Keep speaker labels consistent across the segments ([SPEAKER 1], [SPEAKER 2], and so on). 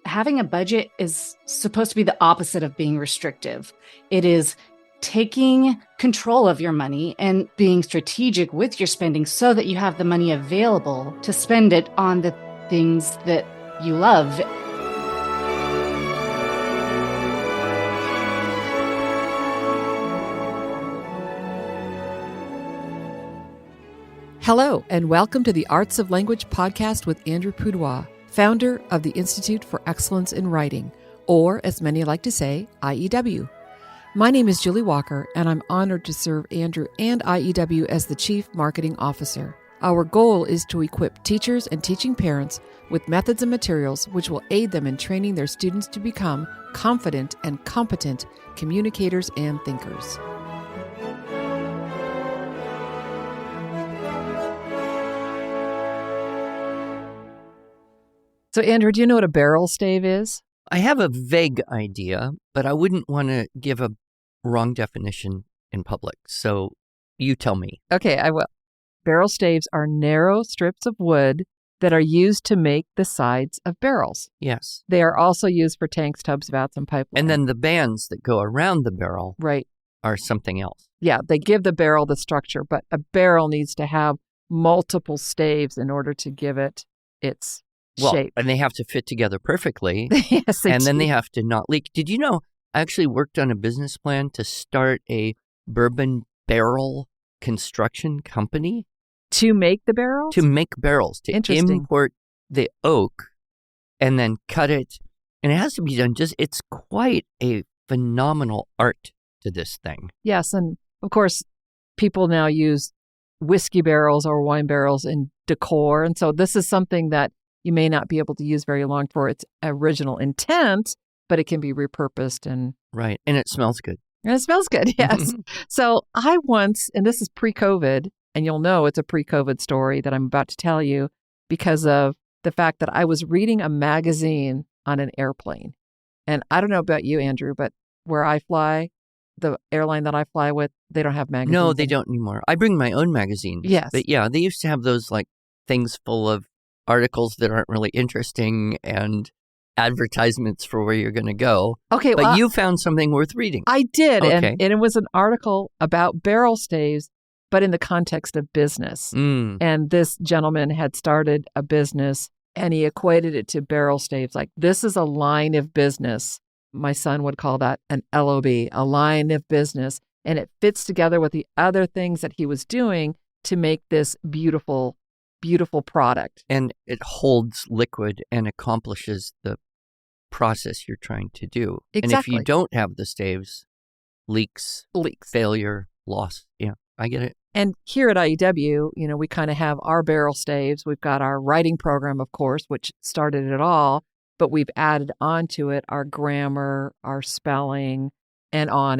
[SPEAKER 1] having a budget is supposed to be the opposite of being restrictive. It is taking control of your money and being strategic with your spending so that you have the money available to spend it on the things that you love.
[SPEAKER 2] Hello, and welcome to the Arts of Language podcast with Andrew Pudewa, founder of the Institute for Excellence in Writing, or as many like to say, IEW. My name is Julie Walker, and I'm honored to serve Andrew and IEW as the Chief Marketing Officer. Our goal is to equip teachers and teaching parents with methods and materials which will aid them in training their students to become confident and competent communicators and thinkers. So, Andrew, do you know what a barrel stave is?
[SPEAKER 3] I have a vague idea, but I wouldn't want to give a wrong definition in public. So you tell me.
[SPEAKER 2] Okay, I will. Barrel staves are narrow strips of wood that are used to make the sides of barrels.
[SPEAKER 3] Yes.
[SPEAKER 2] They are also used for tanks, tubs, vats, and pipelines.
[SPEAKER 3] And then the bands that go around the barrel
[SPEAKER 2] right.
[SPEAKER 3] are something else.
[SPEAKER 2] Yeah, they give the barrel the structure, but a barrel needs to have multiple staves in order to give it its shape.
[SPEAKER 3] And they have to fit together perfectly.
[SPEAKER 2] Yes, they
[SPEAKER 3] and
[SPEAKER 2] do.
[SPEAKER 3] then they have to not leak. Did you know I actually worked on a business plan to start a bourbon barrel construction company?
[SPEAKER 2] To make the barrels?
[SPEAKER 3] To make barrels, to import the oak and then cut it. And it has to be done it's quite a phenomenal art to this thing.
[SPEAKER 2] Yes, and of course, people now use whiskey barrels or wine barrels in decor. And so this is something that you may not be able to use very long for its original intent, but it can be repurposed.
[SPEAKER 3] Right. And it smells good.
[SPEAKER 2] And it smells good, yes. So I once, and this is pre-COVID, and you'll know it's a pre-COVID story that I'm about to tell you because of the fact that I was reading a magazine on an airplane. And I don't know about you, Andrew, but where I fly, the airline that I fly with, they don't have magazines.
[SPEAKER 3] No, they don't anymore. I bring my own magazines.
[SPEAKER 2] Yes.
[SPEAKER 3] But yeah, they used to have those like things full of articles that aren't really interesting and advertisements for where you're going to go.
[SPEAKER 2] Okay,
[SPEAKER 3] but you found something worth reading.
[SPEAKER 2] I did,
[SPEAKER 3] okay.
[SPEAKER 2] and it was an article about barrel staves, but in the context of business. And this gentleman had started a business, and he equated it to barrel staves. Like, this is a line of business. My son would call that an LOB, a line of business, and it fits together with the other things that he was doing to make this beautiful product.
[SPEAKER 3] And it holds liquid and accomplishes the process you're trying to do.
[SPEAKER 2] Exactly.
[SPEAKER 3] And if you don't have the staves, leaks, failure, loss. Yeah, I get it.
[SPEAKER 2] And here at IEW, we kind of have our barrel staves. We've got our writing program, of course, which started it all, but we've added onto it our grammar, our spelling, and on,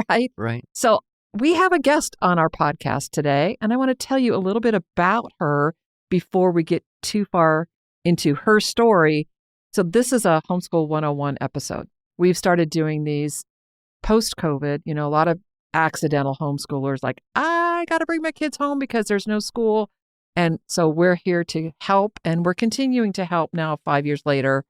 [SPEAKER 2] right?
[SPEAKER 3] Right.
[SPEAKER 2] So we have a guest on our podcast today, and I want to tell you a little bit about her before we get too far into her story. So this is a Homeschool 101 episode. We've started doing these post-COVID, a lot of accidental homeschoolers like, I got to bring my kids home because there's no school. And so we're here to help, and we're continuing to help now 5 years later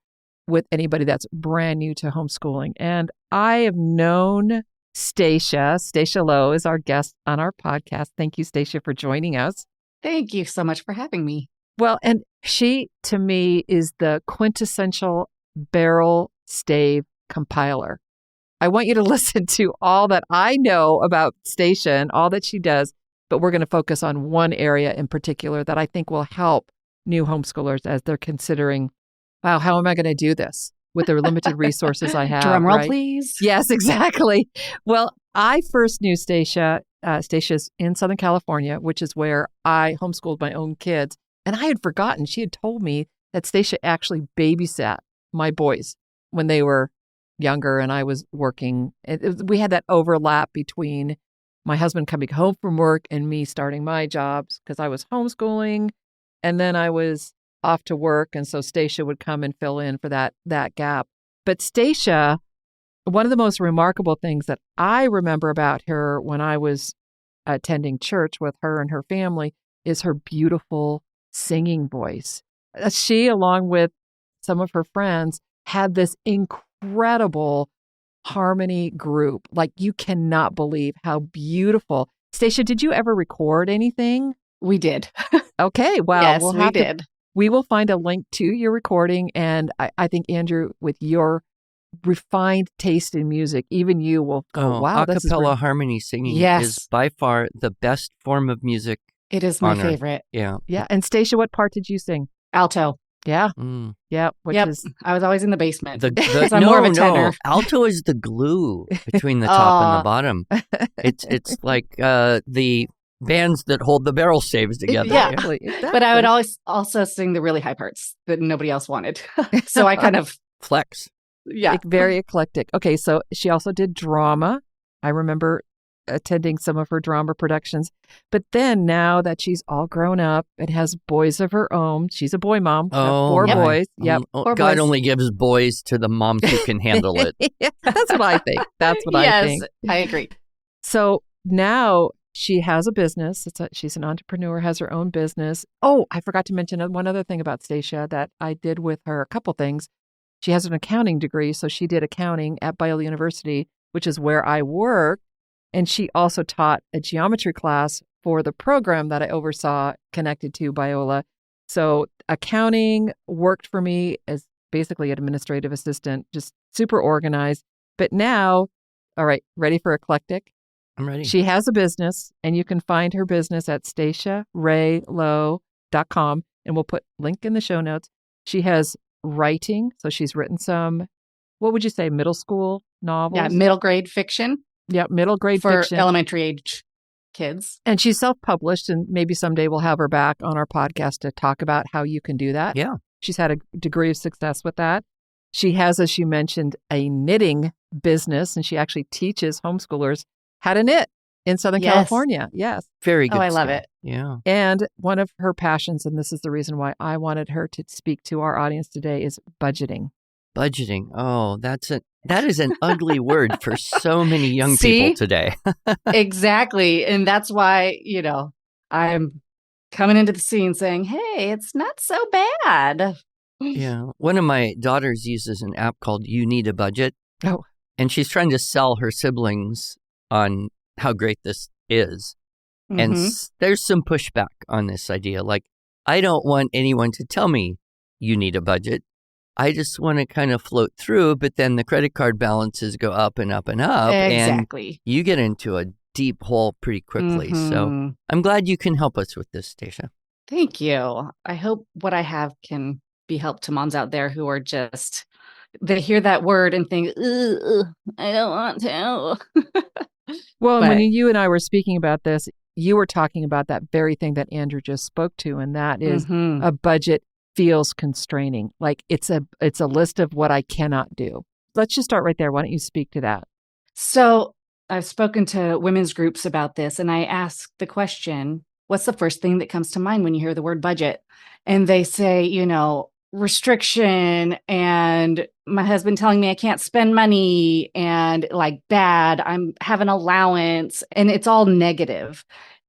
[SPEAKER 2] with anybody that's brand new to homeschooling. And I have known Stacia Lowe is our guest on our podcast. Thank you, Stacia, for joining us.
[SPEAKER 1] Thank you so much for having me.
[SPEAKER 2] Well, and she, to me, is the quintessential barrel stave compiler. I want you to listen to all that I know about Stacia and all that she does, but we're going to focus on one area in particular that I think will help new homeschoolers as they're considering, wow, how am I going to do this with the limited resources I have?
[SPEAKER 1] Drum roll,
[SPEAKER 2] right?
[SPEAKER 1] please.
[SPEAKER 2] Yes, exactly. Well, I first knew Stacia. Stacia's in Southern California, which is where I homeschooled my own kids. And I had forgotten, she had told me that Stacia actually babysat my boys when they were younger and I was working. We had that overlap between my husband coming home from work and me starting my jobs because I was homeschooling and then I was off to work. And so Stacia would come and fill in for that gap. But Stacia, one of the most remarkable things that I remember about her when I was attending church with her and her family is her beautiful singing voice. She, along with some of her friends, had this incredible harmony group. Like, you cannot believe how beautiful. Stacia, did you ever record anything?
[SPEAKER 1] We did.
[SPEAKER 2] Okay, wow.
[SPEAKER 1] Yes, we did.
[SPEAKER 2] We will find a link to your recording. And I think, Andrew, with your refined taste in music, even you will go, wow.
[SPEAKER 3] A cappella harmony singing is by far the best form of music.
[SPEAKER 1] It is my favorite.
[SPEAKER 3] Yeah.
[SPEAKER 2] Yeah. And Stacia, what part did you sing?
[SPEAKER 1] Alto.
[SPEAKER 2] Yeah. Yeah.
[SPEAKER 1] I was always in the basement.
[SPEAKER 2] I'm
[SPEAKER 1] more of a tenor.
[SPEAKER 3] Alto is the glue between the top and the bottom. It's like the bands that hold the barrel staves together.
[SPEAKER 2] Exactly.
[SPEAKER 1] But I would always also sing the really high parts that nobody else wanted. So I kind of
[SPEAKER 3] flex.
[SPEAKER 1] Yeah.
[SPEAKER 2] Very eclectic. Okay. So she also did drama. I remember attending some of her drama productions. But then now that she's all grown up and has boys of her own, she's a boy mom. Four boys. Yep.
[SPEAKER 3] God only gives boys to the moms who can handle it.
[SPEAKER 2] That's what I think. That's what I think.
[SPEAKER 1] Yes, I agree.
[SPEAKER 2] So now she has a business. She's an entrepreneur, has her own business. Oh, I forgot to mention one other thing about Stacia that I did with her, a couple things. She has an accounting degree, so she did accounting at Biola University, which is where I work. And she also taught a geometry class for the program that I oversaw connected to Biola. So accounting worked for me as basically administrative assistant, just super organized. But now, all right, ready for eclectic?
[SPEAKER 3] I'm ready.
[SPEAKER 2] She has a business, and you can find her business at stacialowe.com, and we'll put link in the show notes. She has writing, so she's written some, what would you say, middle school novels?
[SPEAKER 1] Yeah, middle grade fiction.
[SPEAKER 2] Yeah, middle grade
[SPEAKER 1] for
[SPEAKER 2] fiction.
[SPEAKER 1] Elementary age kids.
[SPEAKER 2] And she's self-published, and maybe someday we'll have her back on our podcast to talk about how you can do that.
[SPEAKER 3] Yeah.
[SPEAKER 2] She's had a degree of success with that. She has, as you mentioned, a knitting business, and she actually teaches homeschoolers how to knit in Southern California. Yes.
[SPEAKER 3] Very good.
[SPEAKER 1] Oh, I love it.
[SPEAKER 3] Yeah.
[SPEAKER 2] And one of her passions, and this is the reason why I wanted her to speak to our audience today, is budgeting.
[SPEAKER 3] Budgeting. Oh, that is an ugly word for so many young people today.
[SPEAKER 1] Exactly. And that's why, I'm coming into the scene saying, hey, it's not so bad.
[SPEAKER 3] Yeah. One of my daughters uses an app called You Need a Budget.
[SPEAKER 2] Oh.
[SPEAKER 3] And she's trying to sell her siblings on how great this is. Mm-hmm. And there's some pushback on this idea. Like, I don't want anyone to tell me you need a budget. I just want to kind of float through, but then the credit card balances go up and up and up.
[SPEAKER 1] Exactly.
[SPEAKER 3] And you get into a deep hole pretty quickly. Mm-hmm. So I'm glad you can help us with this, Stacia.
[SPEAKER 1] Thank you. I hope what I have can be help to moms out there who are just, they hear that word and think, I don't want to.
[SPEAKER 2] Well, when you and I were speaking about this, you were talking about that very thing that Andrew just spoke to, and that is a budget feels constraining. Like it's a list of what I cannot do. Let's just start right there. Why don't you speak to that?
[SPEAKER 1] So I've spoken to women's groups about this, and I ask the question, what's the first thing that comes to mind when you hear the word budget? And they say, restriction, and my husband telling me I can't spend money, and like bad, I'm have an allowance, and it's all negative.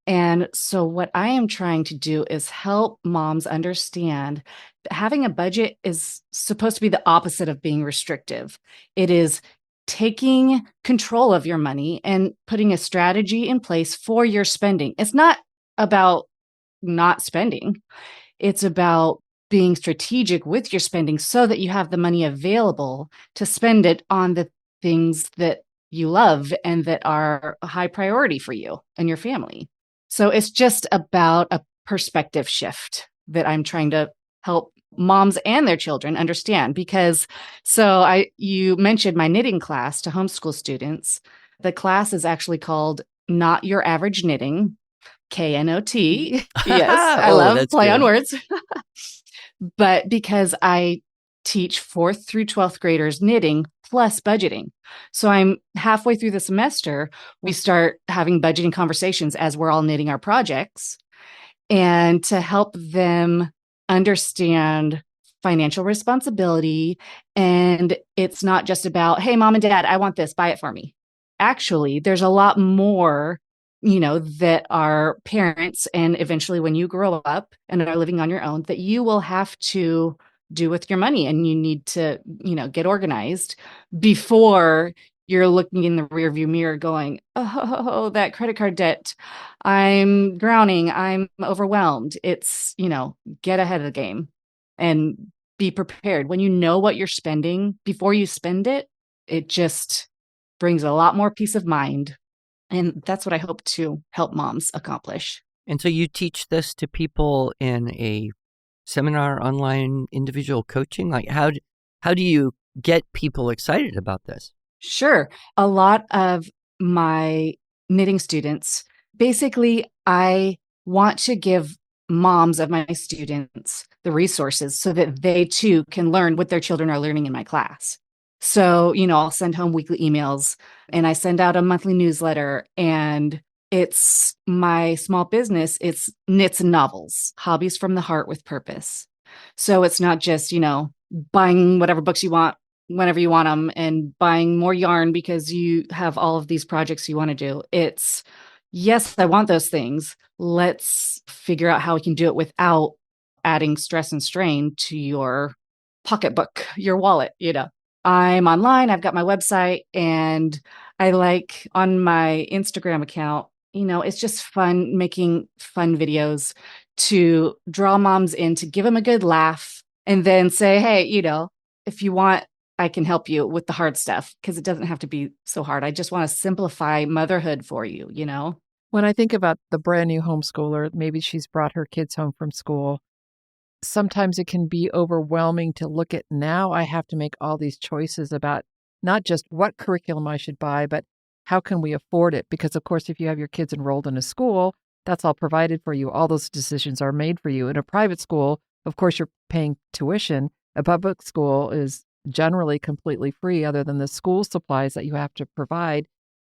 [SPEAKER 1] And so what I am trying to do is help moms understand that having a budget is supposed to be the opposite of being restrictive. It is taking control of your money and putting a strategy in place for your spending. It's not about not spending. It's about being strategic with your spending so that you have the money available to spend it on the things that you love and that are a high priority for you and your family. So it's just about a perspective shift that I'm trying to help moms and their children understand. Because you mentioned my knitting class to homeschool students. The class is actually called Not Your Average Knitting, KNOT. Yes, I love play on words. But because I teach 4th through 12th graders knitting plus budgeting. So I'm halfway through the semester, we start having budgeting conversations as we're all knitting our projects, and to help them understand financial responsibility. And it's not just about, hey, mom and dad, I want this, buy it for me. Actually, there's a lot more, that are parents, and eventually when you grow up and are living on your own, that you will have to do with your money, and you need to, get organized before you're looking in the rearview mirror going, oh, that credit card debt, I'm drowning, I'm overwhelmed. It's, get ahead of the game and be prepared. When you know what you're spending before you spend it, it just brings a lot more peace of mind. And that's what I hope to help moms accomplish.
[SPEAKER 3] And so you teach this to people in a seminar, online, individual coaching? Like how do you get people excited about this?
[SPEAKER 1] Sure. A lot of my knitting students, basically, I want to give moms of my students the resources so that they too can learn what their children are learning in my class. So, I'll send home weekly emails and I send out a monthly newsletter, and it's my small business. It's knits and novels, hobbies from the heart with purpose. So it's not just, buying whatever books you want whenever you want them and buying more yarn because you have all of these projects you want to do. It's, yes, I want those things. Let's figure out how we can do it without adding stress and strain to your pocketbook, your wallet. I'm online, I've got my website, and I like on my Instagram account, it's just fun making fun videos to draw moms in, to give them a good laugh, and then say, hey, if you want, I can help you with the hard stuff, because it doesn't have to be so hard. I just want to simplify motherhood for you,
[SPEAKER 2] When I think about the brand new homeschooler, maybe she's brought her kids home from school. Sometimes it can be overwhelming to look at, now I have to make all these choices about not just what curriculum I should buy, but how can we afford it? Because, of course, if you have your kids enrolled in a school, that's all provided for you. All those decisions are made for you. In a private school, of course, you're paying tuition. A public school is generally completely free, other than the school supplies that you have to provide.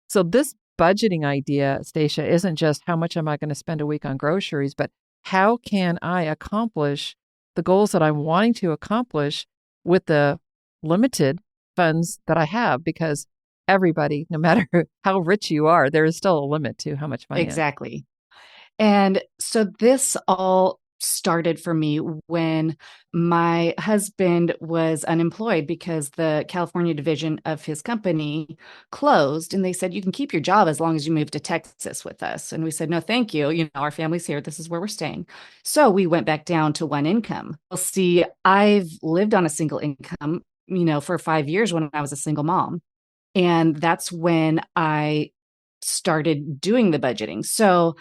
[SPEAKER 2] So this budgeting idea, Stacia, isn't just how much am I going to spend a week on groceries, but how can I accomplish the goals that I'm wanting to accomplish with the limited funds that I have? Because everybody, no matter how rich you are, there is still a limit to how much money.
[SPEAKER 1] Exactly. And so this all started for me when my husband was unemployed because the California division of his company closed, and they said, you can keep your job as long as you move to Texas with us. And we said, no, thank you. Our family's here. This is where we're staying. So we went back down to one income. Well, see, I've lived on a single income, for 5 years when I was a single mom. And that's when I started doing the budgeting. So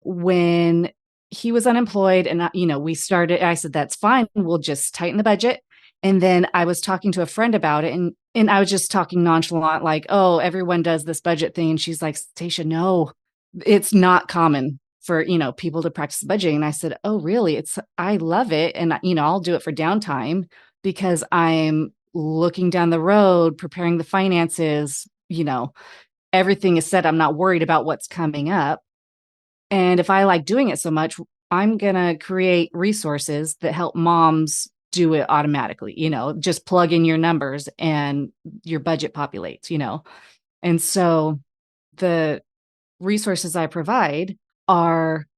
[SPEAKER 1] when he was unemployed and, I said, that's fine. We'll just tighten the budget. And then I was talking to a friend about it, and I was just talking nonchalant, like, oh, everyone does this budget thing. And she's like, Stacia, no, it's not common for, people to practice budgeting. And I said, oh, really? I love it. And, I'll do it for downtime because I'm looking down the road, preparing the finances, everything is set. I'm not worried about what's coming up. And if I like doing it so much, I'm going to create resources that help moms do it automatically, just plug in your numbers and your budget populates, And so the resources I provide are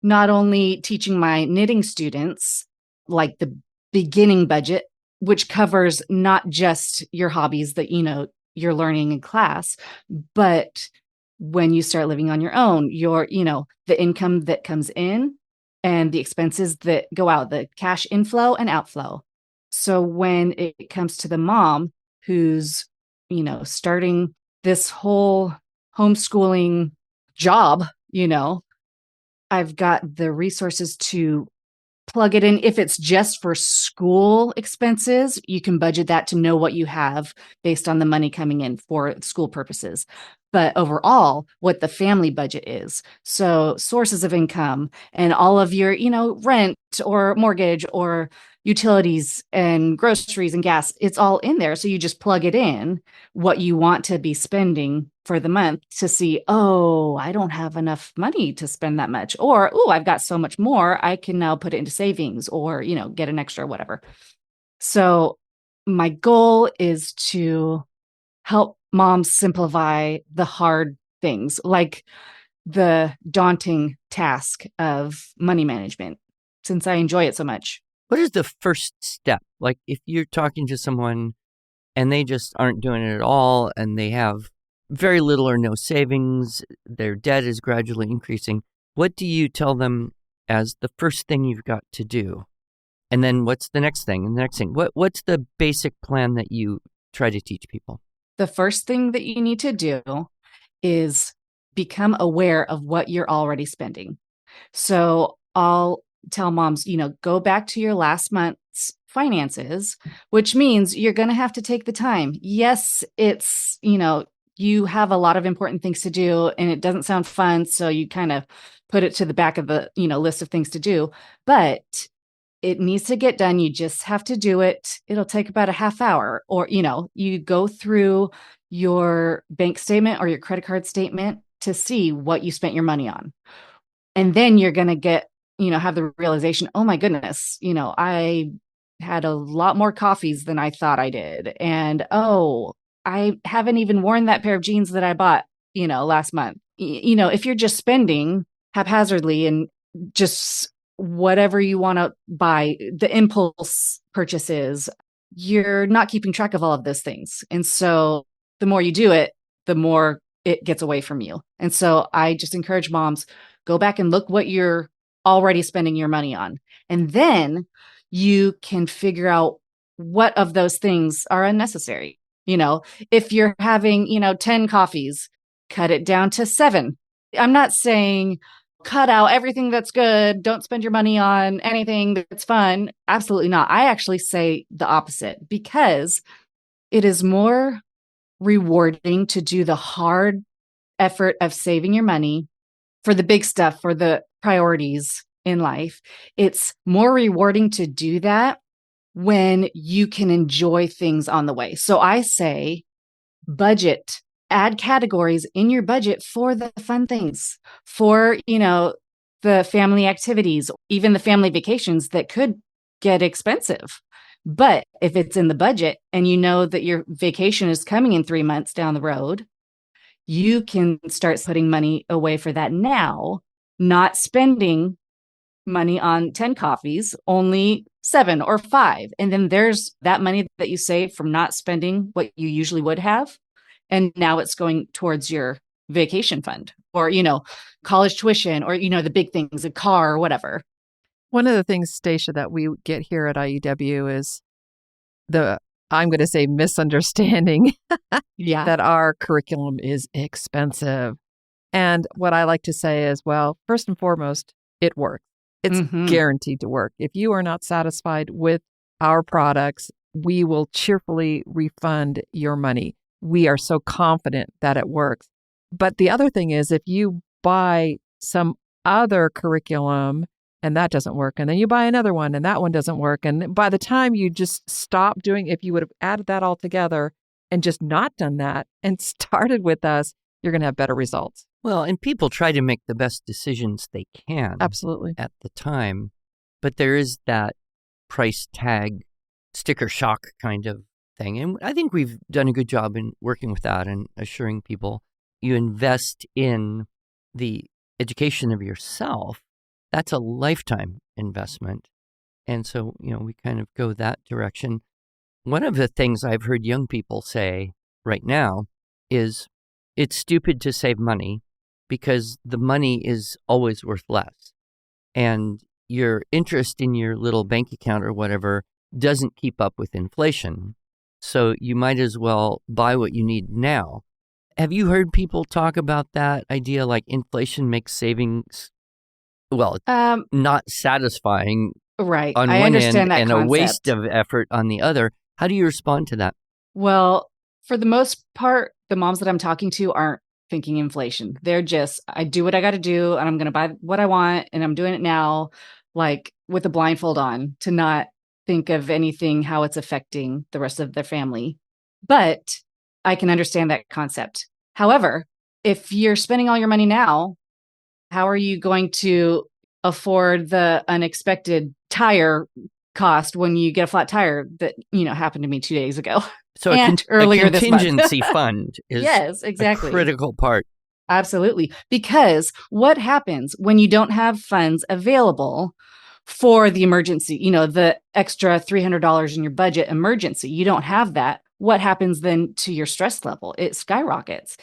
[SPEAKER 1] not only teaching my knitting students like the beginning budget, which covers not just your hobbies that, you're learning in class, but when you start living on your own, the income that comes in and the expenses that go out, the cash inflow and outflow. So when it comes to the mom who's, starting this whole homeschooling job, I've got the resources to plug it in. If it's just for school expenses, you can budget that to know what you have based on the money coming in for school purposes. But overall, what the family budget is. So sources of income and all of your, rent or mortgage or utilities and groceries and gas, it's all in there. So you just plug it in, what you want to be spending for the month, to see, oh, I don't have enough money to spend that much. Or, oh, I've got so much more. I can now put it into savings or, get an extra, whatever. So my goal is to help moms simplify the hard things, like the daunting task of money management, since I enjoy it so much.
[SPEAKER 3] What is the first step? Like if you're talking to someone and they just aren't doing it at all and they have very little or no savings, their debt is gradually increasing, what do you tell them as the first thing you've got to do? And then what's the next thing? And the next thing? What's the basic plan that you try to teach people?
[SPEAKER 1] The first thing that you need to do is become aware of what you're already spending. So I'll tell moms, go back to your last month's finances, which means you're going to have to take the time. Yes, it's, you have a lot of important things to do and it doesn't sound fun. So you kind of put it to the back of the, list of things to do, but it needs to get done. You just have to do it. It'll take about a half hour or, you go through your bank statement or your credit card statement to see what you spent your money on. And then you're going to get, have the realization, oh my goodness, I had a lot more coffees than I thought I did. And, oh, I haven't even worn that pair of jeans that I bought, last month. If you're just spending haphazardly and just whatever you want to buy, the impulse purchases, you're not keeping track of all of those things. And so the more you do it, the more it gets away from you. And so I just encourage moms, go back and look what you're already spending your money on. And then you can figure out what of those things are unnecessary. If you're having, 10 coffees, cut it down to 7. I'm not saying cut out everything that's good. Don't spend your money on anything that's fun. Absolutely not. I actually say the opposite because it is more rewarding to do the hard effort of saving your money for the big stuff, for the priorities in life. It's more rewarding to do that when you can enjoy things on the way. So I say budget, add categories in your budget for the fun things, for, the family activities, even the family vacations that could get expensive. But if it's in the budget and you know that your vacation is coming in 3 months down the road, you can start putting money away for that now, not spending money on 10 coffees, only 7 or 5. And then there's that money that you save from not spending what you usually would have. And now it's going towards your vacation fund or, college tuition or, the big things, a car or whatever.
[SPEAKER 2] One of the things, Stacia, that we get here at IEW is I'm going to say misunderstanding that our curriculum is expensive. And what I like to say is, well, first and foremost, it works. It's guaranteed to work. If you are not satisfied with our products, we will cheerfully refund your money. We are so confident that it works. But the other thing is, if you buy some other curriculum and that doesn't work, and then you buy another one and that one doesn't work, and by the time you just stop doing, if you would have added that all together and just not done that and started with us, you're going to have better results.
[SPEAKER 3] Well, and people try to make the best decisions they can.
[SPEAKER 2] Absolutely.
[SPEAKER 3] At the time. But there is that price tag, sticker shock kind of thing. And I think we've done a good job in working with that and assuring people you invest in the education of yourself. That's a lifetime investment. And so, we kind of go that direction. One of the things I've heard young people say right now is it's stupid to save money because the money is always worth less. And your interest in your little bank account or whatever doesn't keep up with inflation. So you might as well buy what you need now. Have you heard people talk about that idea like inflation makes savings, not satisfying
[SPEAKER 1] right.
[SPEAKER 3] on
[SPEAKER 1] I
[SPEAKER 3] one
[SPEAKER 1] understand
[SPEAKER 3] end
[SPEAKER 1] that
[SPEAKER 3] and
[SPEAKER 1] concept.
[SPEAKER 3] a waste of effort on the other? How do you respond to that?
[SPEAKER 1] Well, for the most part, the moms that I'm talking to aren't thinking inflation. They're just, I do what I got to do and I'm going to buy what I want and I'm doing it now, like with a blindfold on to not think of anything, how it's affecting the rest of their family. But I can understand that concept. However, if you're spending all your money now, how are you going to afford the unexpected tire cost when you get a flat tire that, happened to me 2 days ago?
[SPEAKER 3] So
[SPEAKER 1] earlier
[SPEAKER 3] a
[SPEAKER 1] this month.
[SPEAKER 3] contingency fund is
[SPEAKER 1] yes, exactly.
[SPEAKER 3] a critical part.
[SPEAKER 1] Absolutely. Because what happens when you don't have funds available for the emergency, the extra $300 in your budget emergency. You don't have that. What happens then to your stress level? It skyrockets.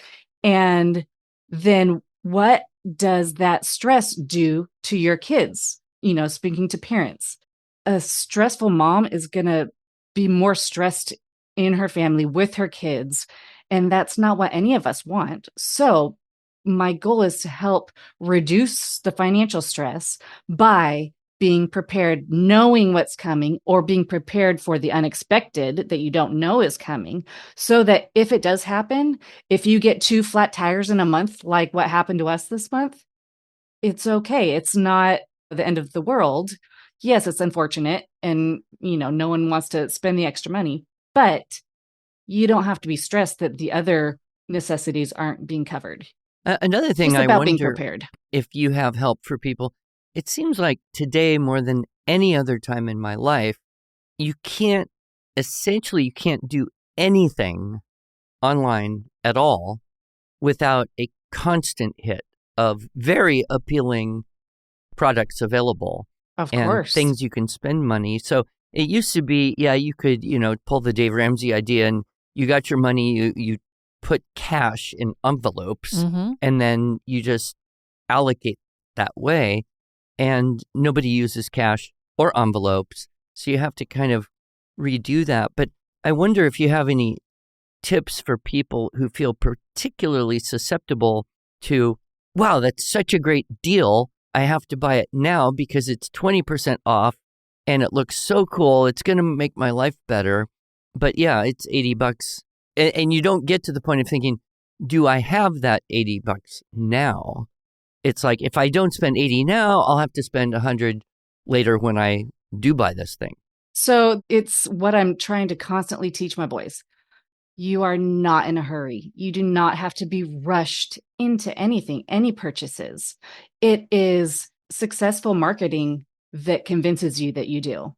[SPEAKER 1] And then what does that stress do to your kids? Speaking to parents, a stressful mom is going to be more stressed in her family with her kids. And that's not what any of us want. So my goal is to help reduce the financial stress by being prepared, knowing what's coming, or being prepared for the unexpected that you don't know is coming, so that if it does happen, if you get 2 flat tires in a month, like what happened to us this month, it's okay. It's not the end of the world. Yes, it's unfortunate, and no one wants to spend the extra money, but you don't have to be stressed that the other necessities aren't being covered.
[SPEAKER 3] Another thing,
[SPEAKER 1] Just
[SPEAKER 3] I
[SPEAKER 1] about being
[SPEAKER 3] wonder
[SPEAKER 1] prepared.
[SPEAKER 3] if you have help for people. It seems like today, more than any other time in my life, you can't do anything online at all without a constant hit of very appealing products available.
[SPEAKER 1] Of
[SPEAKER 3] and
[SPEAKER 1] course.
[SPEAKER 3] things you can spend money. So it used to be, you could, pull the Dave Ramsey idea, and you got your money, you put cash in envelopes, and then you just allocate that way. And nobody uses cash or envelopes, so you have to kind of redo that. But I wonder if you have any tips for people who feel particularly susceptible to, wow, that's such a great deal. I have to buy it now because it's 20% off and it looks so cool. It's going to make my life better. But yeah, it's $80. And you don't get to the point of thinking, do I have that $80 now? It's like, if I don't spend 80 now, I'll have to spend 100 later when I do buy this thing.
[SPEAKER 1] So it's what I'm trying to constantly teach my boys. You are not in a hurry. You do not have to be rushed into anything, any purchases. It is successful marketing that convinces you that you do.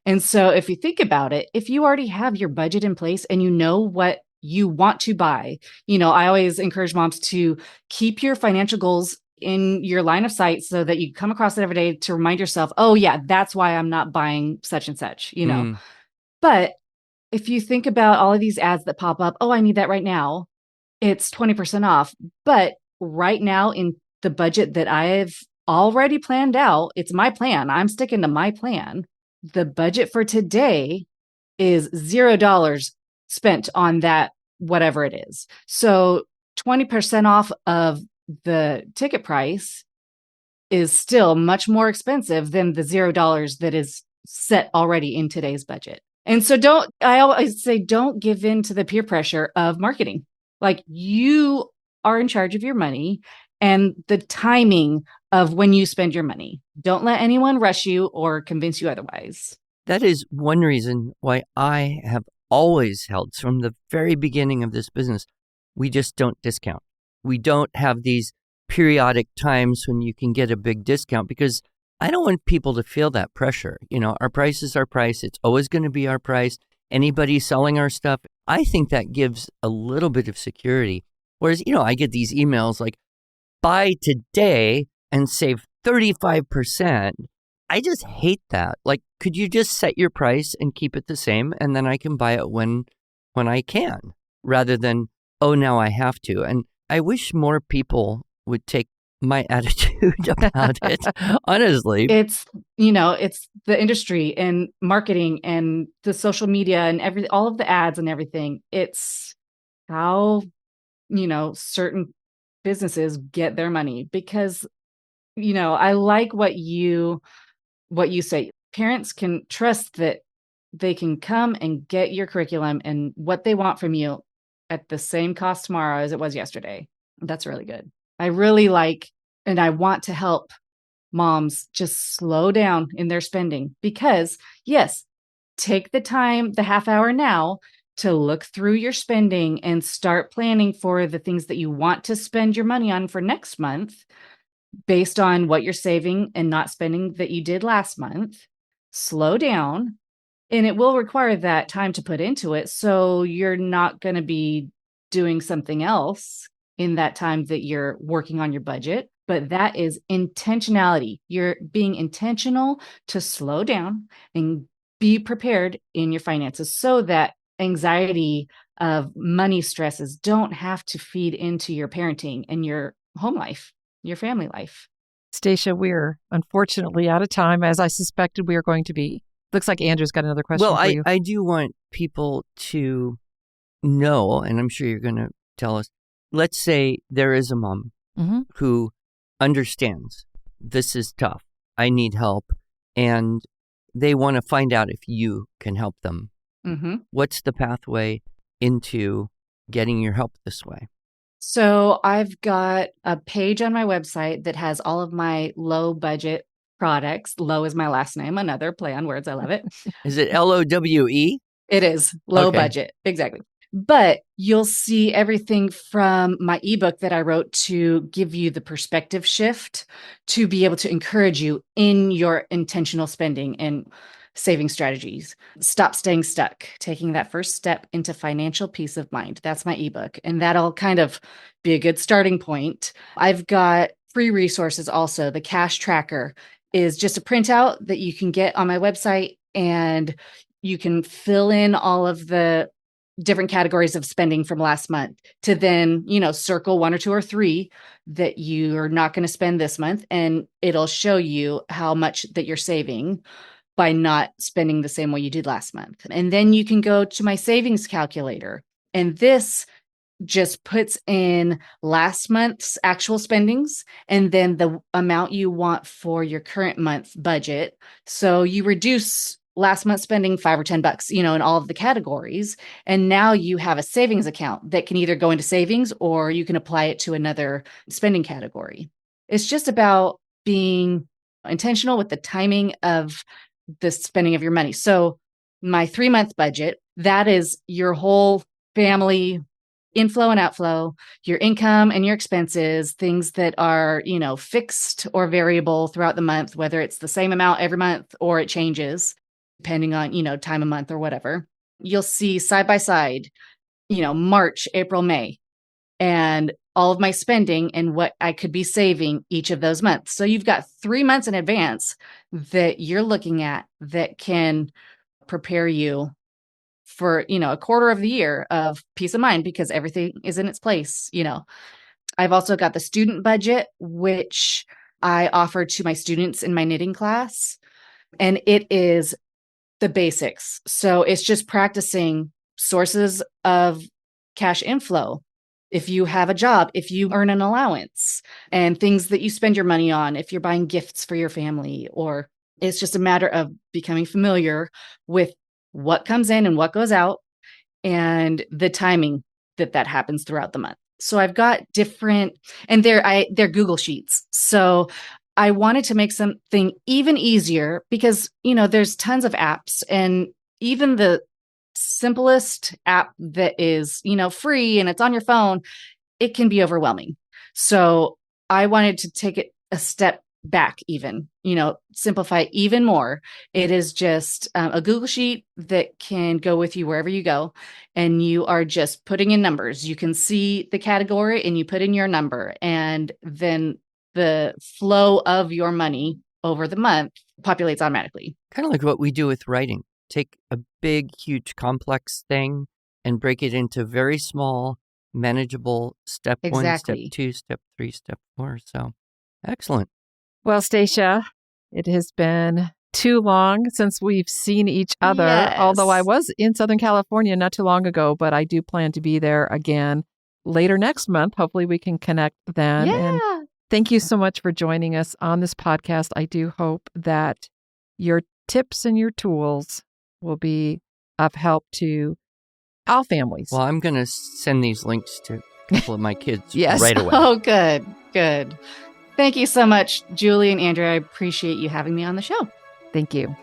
[SPEAKER 1] And so if you think about it, if you already have your budget in place and you know what you want to buy, I always encourage moms to keep your financial goals in your line of sight so that you come across it every day to remind yourself, oh yeah, that's why I'm not buying such and such, But if you think about all of these ads that pop up, oh, I need that right now, it's 20% off. But right now in the budget that I've already planned out, it's my plan. I'm sticking to my plan. The budget for today is $0 spent on that, whatever it is. So 20% off of the ticket price is still much more expensive than the $0 that is set already in today's budget. And so I always say, don't give in to the peer pressure of marketing. Like, you are in charge of your money and the timing of when you spend your money. Don't let anyone rush you or convince you otherwise.
[SPEAKER 3] That is one reason why I have always held, from the very beginning of this business, we just don't discount. We don't have these periodic times when you can get a big discount, because I don't want people to feel that pressure. Our price is our price. It's always going to be our price. Anybody selling our stuff, I think that gives a little bit of security. Whereas, I get these emails like, buy today and save 35%. I just hate that. Like, could you just set your price and keep it the same, and then I can buy it when I can, rather than, oh, now I have to. And I wish more people would take my attitude about it, honestly.
[SPEAKER 1] It's, it's the industry and marketing and the social media and all of the ads and everything. It's how, certain businesses get their money, because, I like what you say. Parents can trust that they can come and get your curriculum and what they want from you at the same cost tomorrow as it was yesterday. That's really good. I really like, and I want to help moms just slow down in their spending, because yes, take the time, the half hour now, to look through your spending and start planning for the things that you want to spend your money on for next month, based on what you're saving and not spending that you did last month. Slow down, and it will require that time to put into it. So you're not going to be doing something else in that time that you're working on your budget. but that is intentionality. You're being intentional to slow down and be prepared in your finances so that anxiety of money stresses don't have to feed into your parenting and your home life, your family life.
[SPEAKER 2] Stacia, we're unfortunately out of time, as I suspected we were going to be. Looks like Andrew's got another question for you.
[SPEAKER 3] I do want people to know, and I'm sure you're going to tell us, let's say there is a mom who understands this is tough, I need help, and they want to find out if you can help them. What's the pathway into getting your help this way?
[SPEAKER 1] So I've got a page on my website that has all of my low budget products. Lowe is my last name, another play on words. I love it.
[SPEAKER 3] Is it LOWE?
[SPEAKER 1] It is low budget. Exactly. But you'll see everything from my ebook that I wrote to give you the perspective shift to be able to encourage you in your intentional spending and saving strategies. Stop staying stuck, taking that first step into financial peace of mind. That's my ebook. And that'll kind of be a good starting point. I've got free resources also. The cash tracker is just a printout that you can get on my website, and you can fill in all of the different categories of spending from last month to then, circle 1 or 2 or 3 that you're not going to spend this month. And it'll show you how much that you're saving by not spending the same way you did last month. And then you can go to my savings calculator. And this just puts in last month's actual spendings and then the amount you want for your current month budget. So you reduce last month's spending $5 or $10, in all of the categories. And now you have a savings account that can either go into savings or you can apply it to another spending category. It's just about being intentional with the timing of the spending of your money. So my 3-month budget, that is your whole family inflow and outflow, your income and your expenses, things that are, fixed or variable throughout the month, whether it's the same amount every month or it changes depending on, time of month or whatever. You'll see side by side, March, April, May, and all of my spending and what I could be saving each of those months. So you've got 3 months in advance that you're looking at that can prepare you for, a quarter of the year of peace of mind because everything is in its place. I've also got the student budget, which I offer to my students in my knitting class, and it is the basics. So it's just practicing sources of cash inflow. If you have a job, if you earn an allowance, and things that you spend your money on, if you're buying gifts for your family, or it's just a matter of becoming familiar with what comes in and what goes out and the timing that happens throughout the month. So I've got different, and they're Google Sheets. So I wanted to make something even easier because, there's tons of apps, and even the simplest app that is, free and it's on your phone, it can be overwhelming. So I wanted to take it a step back even, simplify even more. It is just a Google Sheet that can go with you wherever you go. And you are just putting in numbers. You can see the category and you put in your number, and then the flow of your money over the month populates automatically.
[SPEAKER 3] Kind of like what we do with writing. Take a big, huge, complex thing and break it into very small, manageable step 1, step 2, step 3, step 4. So, excellent.
[SPEAKER 2] Well, Stacia, it has been too long since we've seen each other,
[SPEAKER 1] yes.
[SPEAKER 2] Although I was in Southern California not too long ago, but I do plan to be there again later next month. Hopefully we can connect then.
[SPEAKER 1] Yeah.
[SPEAKER 2] And thank you so much for joining us on this podcast. I do hope that your tips and your tools will be of help to all families.
[SPEAKER 3] Well, I'm going to send these links to a couple of my kids
[SPEAKER 2] Yes.
[SPEAKER 3] right away.
[SPEAKER 1] Oh, good. Thank you so much, Julie and Andrew. I appreciate you having me on the show.
[SPEAKER 2] Thank you.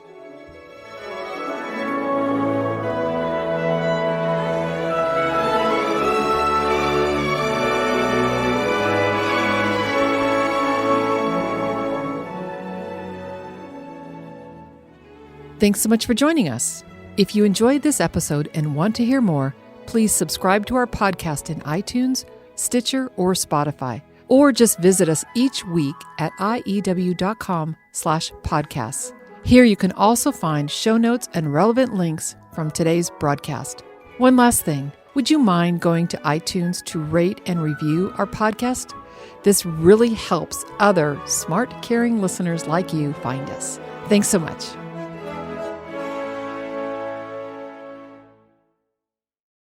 [SPEAKER 2] Thanks so much for joining us. If you enjoyed this episode and want to hear more, please subscribe to our podcast in iTunes, Stitcher, or Spotify. or just visit us each week at iew.com/podcasts. Here you can also find show notes and relevant links from today's broadcast. One last thing, would you mind going to iTunes to rate and review our podcast? This really helps other smart, caring listeners like you find us. Thanks so much.